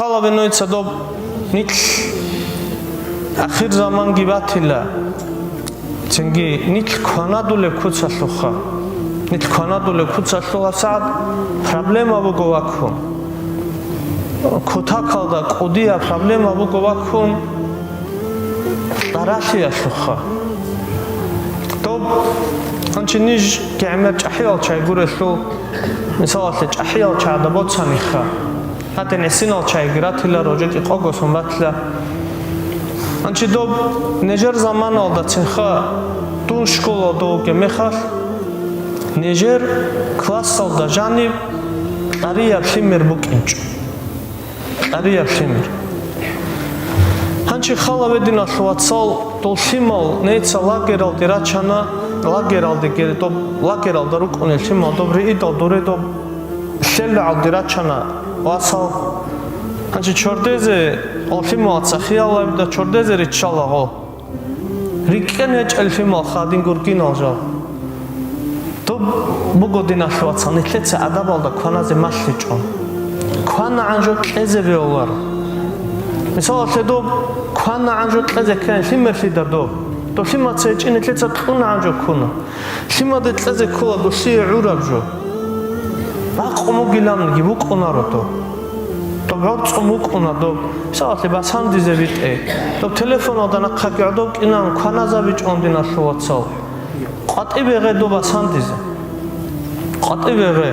ხალავენოიცა დო ნიქ ახირ ზამან გიბათილა ცენგი ნიქ ქანადულე ქუცასუხა ნიქ ქანადულე ქუცასუხა სად პრობლემა ბოგოვაქო ქოთაკალდა ყუდია პრობლემა ბოგოვაქო დარაშია სუხა დო ანჩინიჟ კემერ ჭაჰიალ ჩაიგურესო მისალასე ჭაჰიალ ჩადაბოცანიხა ატენე სინალ ჩაიგრათილა როჯეტი ყოგოსონ ბათლა ანჩი დო ნეჟერ ზამან ალდა ცენხა დუნ შკოლა დოუკე მეხარ ნეჟერ კლასალდა ჟანი არია ფიმერ ბუკინჭ არია ფიმერ ანჩი ხალავედინა ხვაცალ დოლშიმალ ნეცა ლაგერალდი რაჩანა ლაგერალდი გერტო ლაგერალდა რუკუნე შიმალ დობრი იდო დორედო შელალდი რაჩანა ვასალ ანჩი ჩორდეზე ოლფიმალცა ხიალავი და ჩორდეზე რიჩალაღო რიკენე ჭელფიმალ ხადინ გურკინალჟა დო ბოგოდინა ხვაცა ნეთლეცა ადაბალდა ქვანაზე მასლიჭო ქვანა ანჯო ყეზე ვეოლარ მისალა შედო ქვანა ანჯო ყეზე ქენ სიმერში და დო სიმაცე ჭინეთლეცა ყუნა ანჯო ქუნა სიმადე ყეზე ქოლა დო სი ურაბჟო ბაყმოგილამნი გიბუყუნარო დო ბაყმოგუნა დო მისალა ბასანდიზე ვიტე დო ტელეფონოდან ახაკიადო კინან ქვანაზა ვიჭონდინა ხვაცალ ყატი ვეღე დო ბასანდიზე ყატი ვეღე